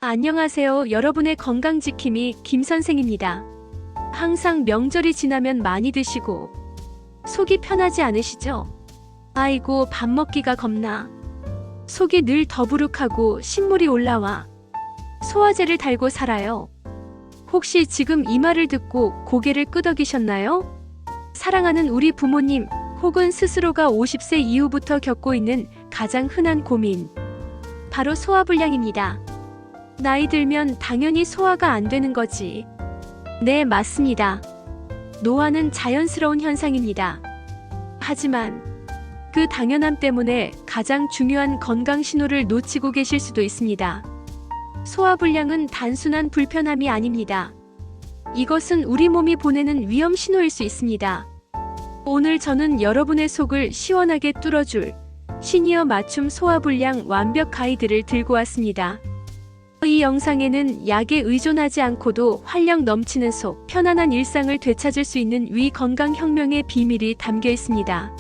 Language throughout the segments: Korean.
안녕하세요. 여러분의 건강지킴이 김선생입니다. 항상 명절이 지나면 많이 드시고 속이 편하지 않으시죠? 아이고, 밥 먹기가 겁나. 속이 늘 더부룩하고 신물이 올라와 소화제를 달고 살아요. 혹시 지금 이 말을 듣고 고개를 끄덕이셨나요? 사랑하는 우리 부모님 혹은 스스로가 50세 이후부터 겪고 있는 가장 흔한 고민, 바로 소화불량입니다. 나이 들면 당연히 소화가 안 되는 거지. 네, 맞습니다. 노화는 자연스러운 현상입니다. 하지만 그 당연함 때문에 가장 중요한 건강 신호를 놓치고 계실 수도 있습니다. 소화불량은 단순한 불편함이 아닙니다. 이것은 우리 몸이 보내는 위험 신호일 수 있습니다. 오늘 저는 여러분의 속을 시원하게 뚫어줄 시니어 맞춤 소화불량 완벽 가이드를 들고 왔습니다. 이 영상에는 약에 의존하지 않고도 활력 넘치는 속, 편안한 일상을 되찾을 수 있는 위 건강혁명의 비밀이 담겨 있습니다.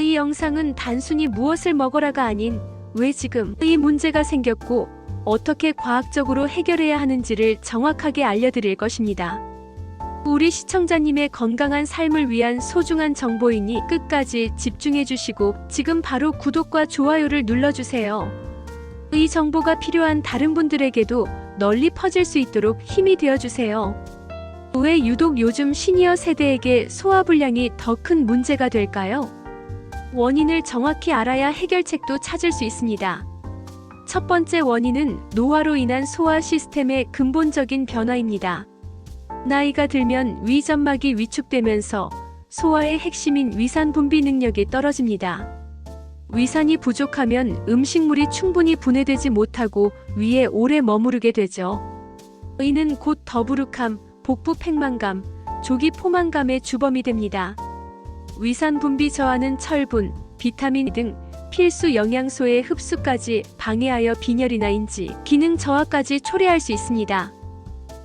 이 영상은 단순히 무엇을 먹어라가 아닌 왜 지금 이 문제가 생겼고 어떻게 과학적으로 해결해야 하는지를 정확하게 알려드릴 것입니다. 우리 시청자님의 건강한 삶을 위한 소중한 정보이니 끝까지 집중해 주시고 지금 바로 구독과 좋아요를 눌러주세요. 이 정보가 필요한 다른 분들에게도 널리 퍼질 수 있도록 힘이 되어주세요. 왜 유독 요즘 시니어 세대에게 소화불량이 더 큰 문제가 될까요? 원인을 정확히 알아야 해결책도 찾을 수 있습니다. 첫 번째 원인은 노화로 인한 소화 시스템의 근본적인 변화입니다. 나이가 들면 위점막이 위축되면서 소화의 핵심인 위산 분비 능력이 떨어집니다. 위산이 부족하면 음식물이 충분히 분해되지 못하고 위에 오래 머무르게 되죠. 이는 곧 더부룩함, 복부 팽만감, 조기 포만감의 주범이 됩니다. 위산 분비 저하는 철분, 비타민 등 필수 영양소의 흡수까지 방해하여 빈혈이나 인지, 기능 저하까지 초래할 수 있습니다.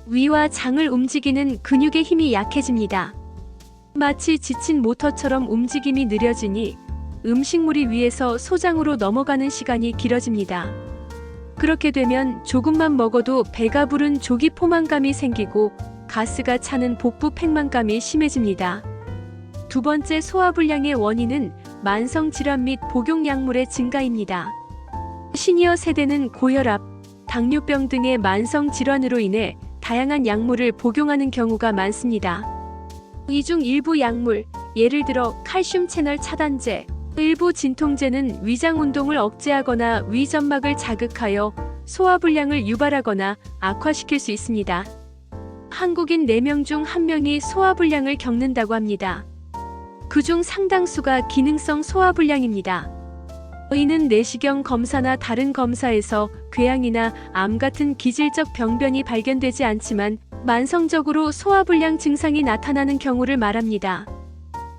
위와 장을 움직이는 근육의 힘이 약해집니다. 마치 지친 모터처럼 움직임이 느려지니 음식물이 위에서 소장으로 넘어가는 시간이 길어집니다. 그렇게 되면 조금만 먹어도 배가 부른 조기 포만감이 생기고 가스가 차는 복부 팽만감이 심해집니다. 두 번째 소화불량의 원인은 만성질환 및 복용약물의 증가입니다. 시니어 세대는 고혈압, 당뇨병 등의 만성질환으로 인해 다양한 약물을 복용하는 경우가 많습니다. 이 중 일부 약물, 예를 들어 칼슘 채널 차단제, 일부 진통제는 위장 운동을 억제하거나 위점막을 자극하여 소화불량을 유발하거나 악화시킬 수 있습니다. 한국인 4명 중 1명이 소화불량을 겪는다고 합니다. 그중 상당수가 기능성 소화불량입니다. 이는 내시경 검사나 다른 검사에서 궤양이나 암 같은 기질적 병변이 발견되지 않지만 만성적으로 소화불량 증상이 나타나는 경우를 말합니다.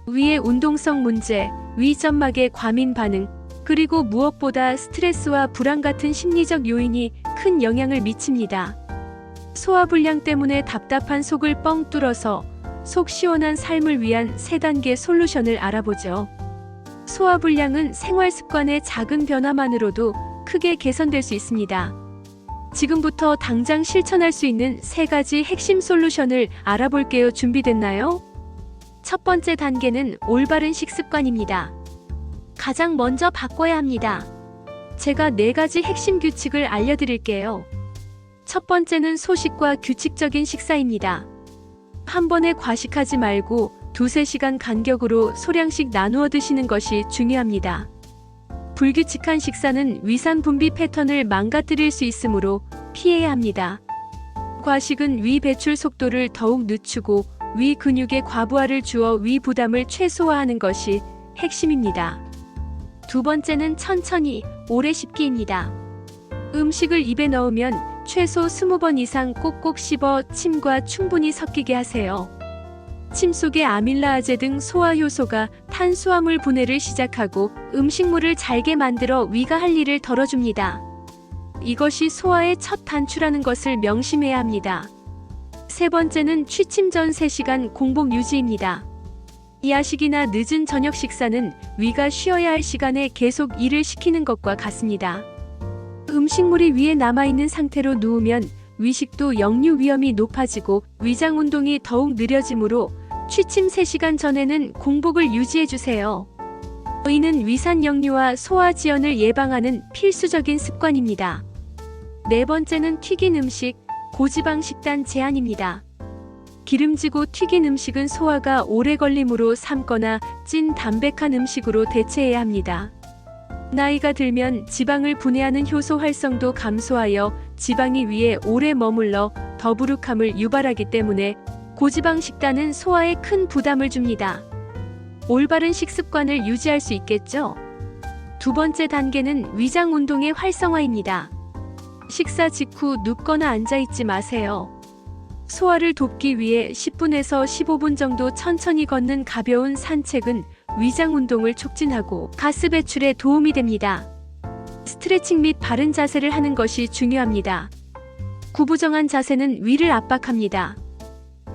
위의 운동성 문제, 위점막의 과민 반응, 그리고 무엇보다 스트레스와 불안 같은 심리적 요인이 큰 영향을 미칩니다. 소화불량 때문에 답답한 속을 뻥 뚫어서 속 시원한 삶을 위한 3단계 솔루션을 알아보죠. 소화불량은 생활 습관의 작은 변화만으로도 크게 개선될 수 있습니다. 지금부터 당장 실천할 수 있는 3가지 핵심 솔루션을 알아볼게요. 준비됐나요? 첫 번째 단계는 올바른 식습관입니다. 가장 먼저 바꿔야 합니다. 제가 4가지 핵심 규칙을 알려드릴게요. 첫 번째는 소식과 규칙적인 식사입니다. 한 번에 과식하지 말고 2~3시간 간격으로 소량씩 나누어 드시는 것이 중요합니다. 불규칙한 식사는 위산 분비 패턴을 망가뜨릴 수 있으므로 피해야 합니다. 과식은 위 배출 속도를 더욱 늦추고 위 근육에 과부하를 주어 위 부담을 최소화하는 것이 핵심입니다. 두 번째는 천천히 오래 씹기입니다. 음식을 입에 넣으면 최소 20번 이상 꼭꼭 씹어 침과 충분히 섞이게 하세요. 침 속의 아밀라아제 등 소화 효소가 탄수화물 분해를 시작하고 음식물을 잘게 만들어 위가 할 일을 덜어줍니다. 이것이 소화의 첫 단추라는 것을 명심해야 합니다. 세 번째는 취침 전 3시간 공복 유지입니다. 야식이나 늦은 저녁 식사는 위가 쉬어야 할 시간에 계속 일을 시키는 것과 같습니다. 음식물이 위에 남아있는 상태로 누우면 위식도 역류 위험이 높아지고 위장 운동이 더욱 느려지므로 취침 3시간 전에는 공복을 유지해주세요. 이는 위산 역류와 소화 지연을 예방하는 필수적인 습관입니다. 네 번째는 튀긴 음식, 고지방 식단 제한입니다. 기름지고 튀긴 음식은 소화가 오래 걸리므로 삶거나 찐 담백한 음식으로 대체해야 합니다. 나이가 들면 지방을 분해하는 효소 활성도 감소하여 지방이 위에 오래 머물러 더부룩함을 유발하기 때문에 고지방 식단은 소화에 큰 부담을 줍니다. 올바른 식습관을 유지할 수 있겠죠? 두 번째 단계는 위장 운동의 활성화입니다. 식사 직후 눕거나 앉아있지 마세요. 소화를 돕기 위해 10분에서 15분 정도 천천히 걷는 가벼운 산책은 위장 운동을 촉진하고 가스 배출에 도움이 됩니다. 스트레칭 및 바른 자세를 하는 것이 중요합니다. 구부정한 자세는 위를 압박합니다.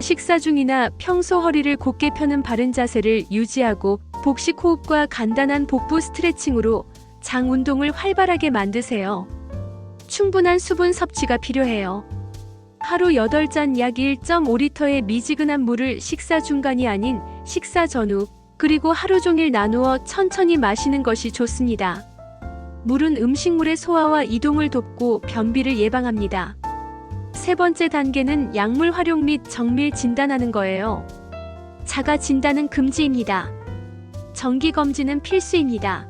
식사 중이나 평소 허리를 곧게 펴는 바른 자세를 유지하고 복식 호흡과 간단한 복부 스트레칭으로 장 운동을 활발하게 만드세요. 충분한 수분 섭취가 필요해요. 하루 8잔 약 1.5리터의 미지근한 물을 식사 중간이 아닌 식사 전후 그리고 하루 종일 나누어 천천히 마시는 것이 좋습니다. 물은 음식물의 소화와 이동을 돕고 변비를 예방합니다. 세 번째 단계는 약물 활용 및 정밀 진단하는 거예요. 자가 진단은 금지입니다. 정기 검진은 필수입니다.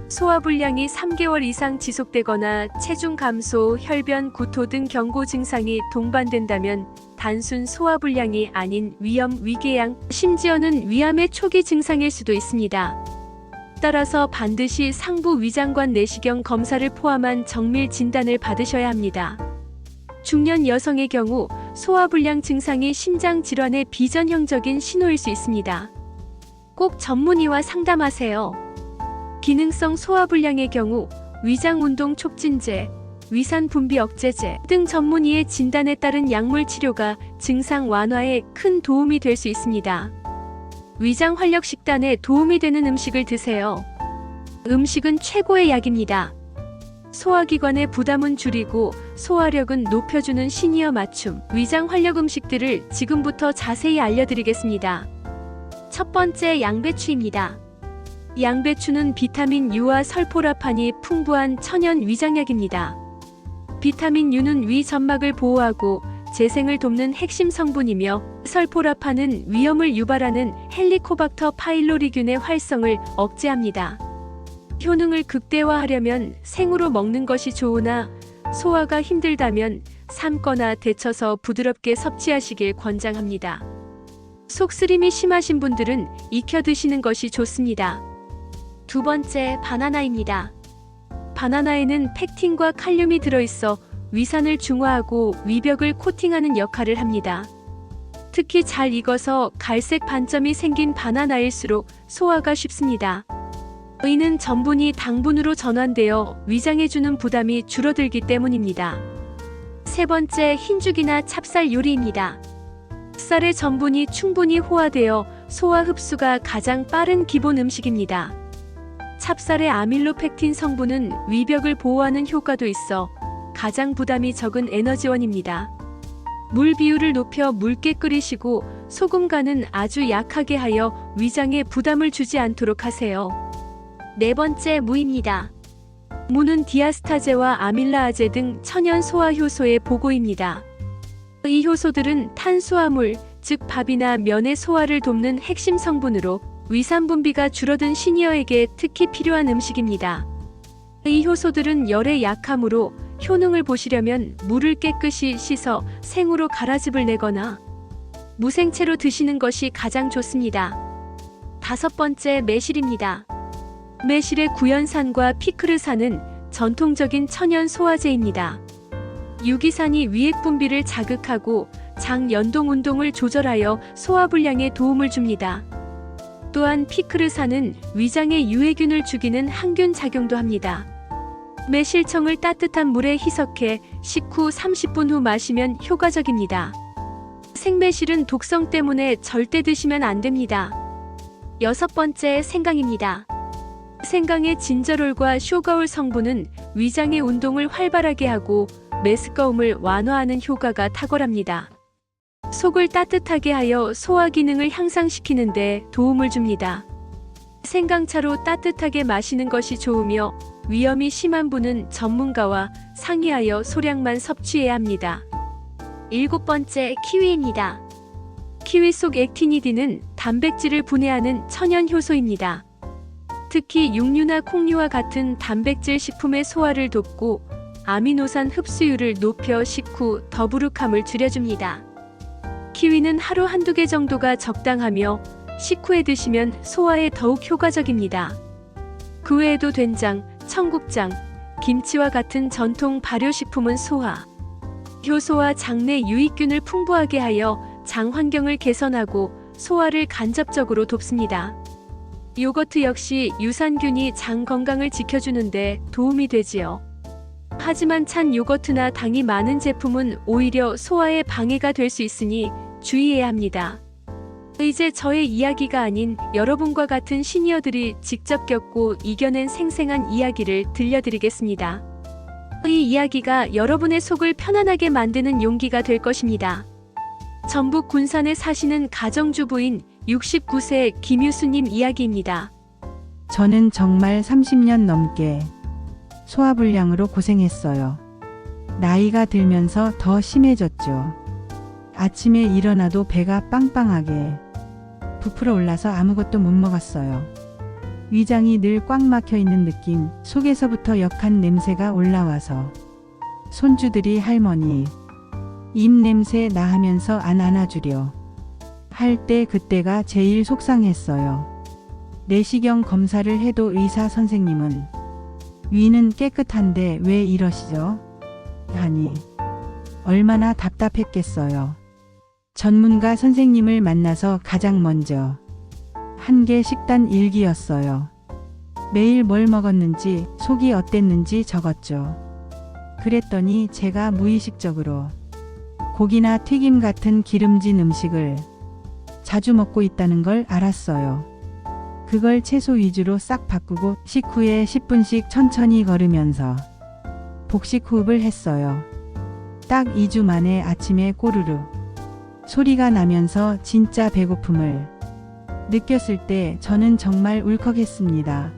소화불량이 3개월 이상 지속되거나 체중 감소, 혈변, 구토 등 경고 증상이 동반된다면 단순 소화불량이 아닌 위염, 위궤양, 심지어는 위암의 초기 증상일 수도 있습니다. 따라서 반드시 상부 위장관 내시경 검사를 포함한 정밀 진단을 받으셔야 합니다. 중년 여성의 경우 소화불량 증상이 심장 질환의 비전형적인 신호일 수 있습니다. 꼭 전문의와 상담하세요. 기능성 소화불량의 경우 위장 운동 촉진제, 위산 분비 억제제 등 전문의의 진단에 따른 약물 치료가 증상 완화에 큰 도움이 될 수 있습니다. 위장 활력 식단에 도움이 되는 음식을 드세요. 음식은 최고의 약입니다. 소화기관의 부담은 줄이고 소화력은 높여주는 시니어 맞춤 위장 활력 음식들을 지금부터 자세히 알려드리겠습니다. 첫 번째, 양배추입니다. 양배추는 비타민 U와 설포라판이 풍부한 천연 위장약입니다. 비타민 U는 위 점막을 보호하고 재생을 돕는 핵심 성분이며 설포라판은 위염을 유발하는 헬리코박터 파일로리균의 활성을 억제합니다. 효능을 극대화하려면 생으로 먹는 것이 좋으나 소화가 힘들다면 삶거나 데쳐서 부드럽게 섭취하시길 권장합니다. 속쓰림이 심하신 분들은 익혀 드시는 것이 좋습니다. 두 번째, 바나나입니다. 바나나에는 펙틴과 칼륨이 들어있어 위산을 중화하고 위벽을 코팅하는 역할을 합니다. 특히 잘 익어서 갈색 반점이 생긴 바나나일수록 소화가 쉽습니다. 이는 전분이 당분으로 전환되어 위장에 주는 부담이 줄어들기 때문입니다. 세 번째, 흰죽이나 찹쌀 요리입니다. 쌀의 전분이 충분히 호화되어 소화 흡수가 가장 빠른 기본 음식입니다. 찹쌀의 아밀로펙틴 성분은 위벽을 보호하는 효과도 있어 가장 부담이 적은 에너지원입니다. 물 비율을 높여 묽게 끓이시고 소금간은 아주 약하게 하여 위장에 부담을 주지 않도록 하세요. 네 번째, 무입니다. 무는 디아스타제와 아밀라아제 등 천연 소화 효소의 보고입니다. 이 효소들은 탄수화물, 즉 밥이나 면의 소화를 돕는 핵심 성분으로 위산 분비가 줄어든 시니어에게 특히 필요한 음식입니다. 이 효소들은 열에 약하므로 효능을 보시려면 물을 깨끗이 씻어 생으로 가라즙을 내거나 무생채로 드시는 것이 가장 좋습니다. 다섯 번째, 매실입니다. 매실의 구연산과 피크르산은 전통적인 천연 소화제입니다. 유기산이 위액 분비를 자극하고 장 연동 운동을 조절하여 소화불량에 도움을 줍니다. 또한 피크르산은 위장에 유해균을 죽이는 항균 작용도 합니다. 매실청을 따뜻한 물에 희석해 식후 30분 후 마시면 효과적입니다. 생매실은 독성 때문에 절대 드시면 안 됩니다. 여섯 번째, 생강입니다. 생강의 진저롤과 쇼가올 성분은 위장의 운동을 활발하게 하고 메스꺼움을 완화하는 효과가 탁월합니다. 속을 따뜻하게 하여 소화 기능을 향상시키는 데 도움을 줍니다. 생강차로 따뜻하게 마시는 것이 좋으며 위염이 심한 분은 전문가와 상의하여 소량만 섭취해야 합니다. 7번째, 키위입니다. 키위 속 액티니딘은 단백질을 분해하는 천연 효소입니다. 특히 육류나 콩류와 같은 단백질 식품의 소화를 돕고 아미노산 흡수율을 높여 식후 더부룩함을 줄여줍니다. 키위는 하루 한두 개 정도가 적당하며 식후에 드시면 소화에 더욱 효과적입니다. 그 외에도 된장, 청국장, 김치와 같은 전통 발효식품은 소화, 효소와 장내 유익균을 풍부하게 하여 장 환경을 개선하고 소화를 간접적으로 돕습니다. 요거트 역시 유산균이 장 건강을 지켜주는데 도움이 되지요. 하지만 찬 요거트나 당이 많은 제품은 오히려 소화에 방해가 될 수 있으니 주의해야 합니다. 이제 저의 이야기가 아닌 여러분과 같은 시니어들이 직접 겪고 이겨낸 생생한 이야기를 들려드리겠습니다. 이 이야기가 여러분의 속을 편안하게 만드는 용기가 될 것입니다. 전북 군산에 사시는 가정주부인 69세 김유수님 이야기입니다. 저는 정말 30년 넘게 소화불량으로 고생했어요. 나이가 들면서 더 심해졌죠. 아침에 일어나도 배가 빵빵하게 부풀어 올라서 아무것도 못 먹었어요. 위장이 늘 꽉 막혀 있는 느낌, 속에서부터 역한 냄새가 올라와서 손주들이 할머니, 입 냄새 나 하면서 안 안아주려 할 때 그때가 제일 속상했어요. 내시경 검사를 해도 의사 선생님은 위는 깨끗한데 왜 이러시죠? 하니 얼마나 답답했겠어요. 전문가 선생님을 만나서 가장 먼저 한 게 식단 일기였어요. 매일 뭘 먹었는지, 속이 어땠는지 적었죠. 그랬더니 제가 무의식적으로 고기나 튀김 같은 기름진 음식을 자주 먹고 있다는 걸 알았어요. 그걸 채소 위주로 싹 바꾸고 식후에 10분씩 천천히 걸으면서 복식 호흡을 했어요. 딱 2주 만에 아침에 꼬르르 소리가 나면서 진짜 배고픔을 느꼈을 때 저는 정말 울컥했습니다.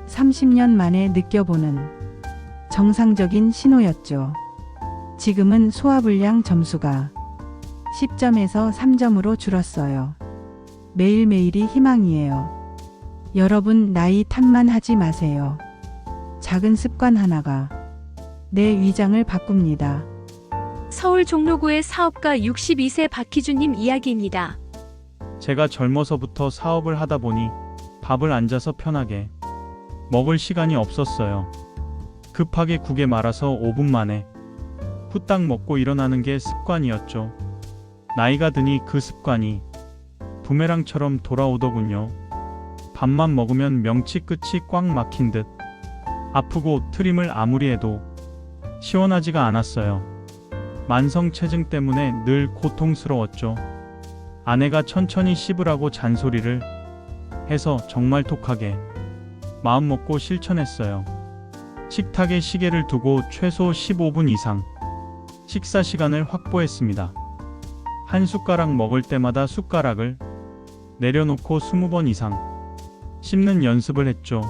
30년 만에 느껴보는 정상적인 신호였죠. 지금은 소화불량 점수가 10점에서 3점으로 줄었어요. 매일매일이 희망이에요. 여러분 나이 탓만 하지 마세요. 작은 습관 하나가 내 위장을 바꿉니다. 서울 종로구의 사업가 62세 박희주님 이야기입니다. 제가 젊어서부터 사업을 하다 보니 밥을 앉아서 편하게 먹을 시간이 없었어요. 급하게 국에 말아서 5분 만에 후딱 먹고 일어나는 게 습관이었죠. 나이가 드니 그 습관이 부메랑처럼 돌아오더군요. 밥만 먹으면 명치 끝이 꽉 막힌 듯 아프고 트림을 아무리 해도 시원하지가 않았어요. 만성체증 때문에 늘 고통스러웠죠. 아내가 천천히 씹으라고 잔소리를 해서 정말 독하게 마음먹고 실천했어요. 식탁에 시계를 두고 최소 15분 이상 식사 시간을 확보했습니다. 한 숟가락 먹을 때마다 숟가락을 내려놓고 20번 이상 씹는 연습을 했죠.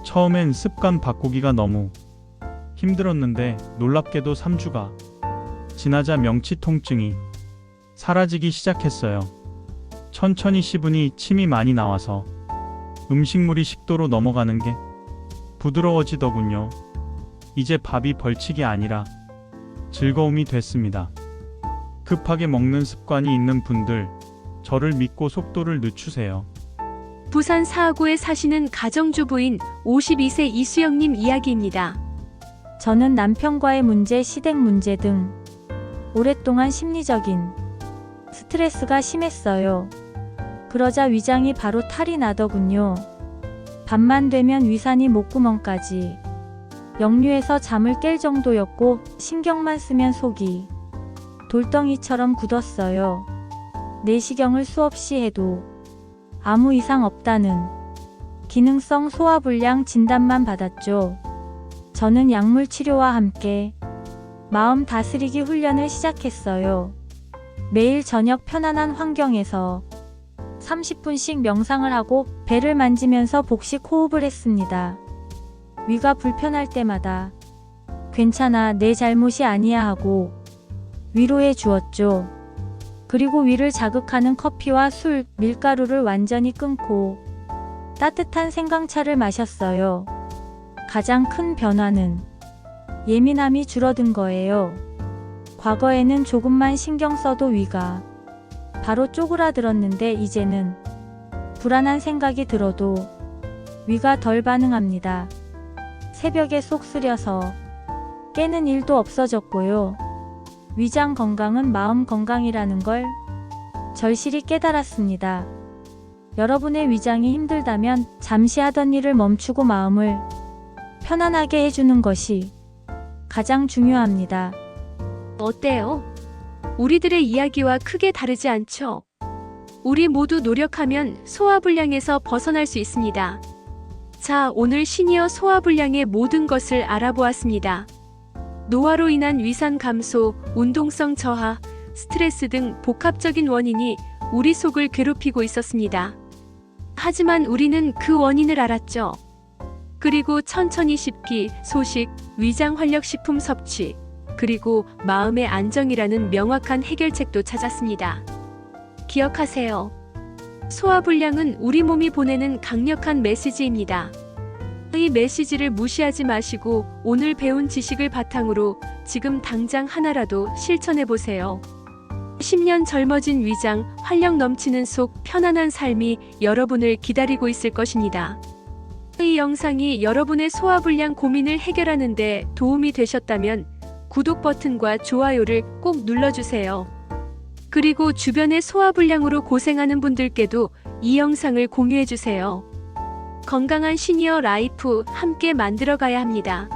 처음엔 습관 바꾸기가 너무 힘들었는데 놀랍게도 3주가 지나자 명치 통증이 사라지기 시작했어요. 천천히 씹으니 침이 많이 나와서 음식물이 식도로 넘어가는 게 부드러워지더군요. 이제 밥이 벌칙이 아니라 즐거움이 됐습니다. 급하게 먹는 습관이 있는 분들, 저를 믿고 속도를 늦추세요. 부산 사하구에 사시는 가정주부인 52세 이수영님 이야기입니다. 저는 남편과의 문제, 시댁 문제 등 오랫동안 심리적인 스트레스가 심했어요. 그러자 위장이 바로 탈이 나더군요. 밤만 되면 위산이 목구멍까지 역류해서 잠을 깰 정도였고 신경만 쓰면 속이 돌덩이처럼 굳었어요. 내시경을 수없이 해도 아무 이상 없다는 기능성 소화불량 진단만 받았죠. 저는 약물 치료와 함께 마음 다스리기 훈련을 시작했어요. 매일 저녁 편안한 환경에서 30분씩 명상을 하고 배를 만지면서 복식 호흡을 했습니다. 위가 불편할 때마다 괜찮아, 내 잘못이 아니야 하고 위로해 주었죠. 그리고 위를 자극하는 커피와 술, 밀가루를 완전히 끊고 따뜻한 생강차를 마셨어요. 가장 큰 변화는 예민함이 줄어든 거예요. 과거에는 조금만 신경 써도 위가 바로 쪼그라들었는데 이제는 불안한 생각이 들어도 위가 덜 반응합니다. 새벽에 속 쓰려서 깨는 일도 없어졌고요. 위장 건강은 마음 건강이라는 걸 절실히 깨달았습니다. 여러분의 위장이 힘들다면 잠시 하던 일을 멈추고 마음을 편안하게 해주는 것이 가장 중요합니다. 어때요? 우리들의 이야기와 크게 다르지 않죠? 우리 모두 노력하면 소화불량에서 벗어날 수 있습니다. 자, 오늘 시니어 소화불량의 모든 것을 알아보았습니다. 노화로 인한 위산 감소, 운동성 저하, 스트레스 등 복합적인 원인이 우리 속을 괴롭히고 있었습니다. 하지만 우리는 그 원인을 알았죠. 그리고 천천히 씹기, 소식, 위장 활력 식품 섭취, 그리고 마음의 안정이라는 명확한 해결책도 찾았습니다. 기억하세요. 소화불량은 우리 몸이 보내는 강력한 메시지입니다. 이 메시지를 무시하지 마시고 오늘 배운 지식을 바탕으로 지금 당장 하나라도 실천해 보세요. 10년 젊어진 위장, 활력 넘치는 속, 편안한 삶이 여러분을 기다리고 있을 것입니다. 이 영상이 여러분의 소화불량 고민을 해결하는 데 도움이 되셨다면 구독 버튼과 좋아요를 꼭 눌러주세요. 그리고 주변의 소화불량으로 고생하는 분들께도 이 영상을 공유해주세요. 건강한 시니어 라이프 함께 만들어가야 합니다.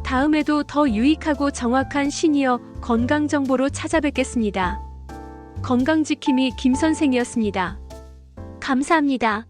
다음에도 더 유익하고 정확한 시니어 건강 정보로 찾아뵙겠습니다. 건강지킴이 김선생이었습니다. 감사합니다.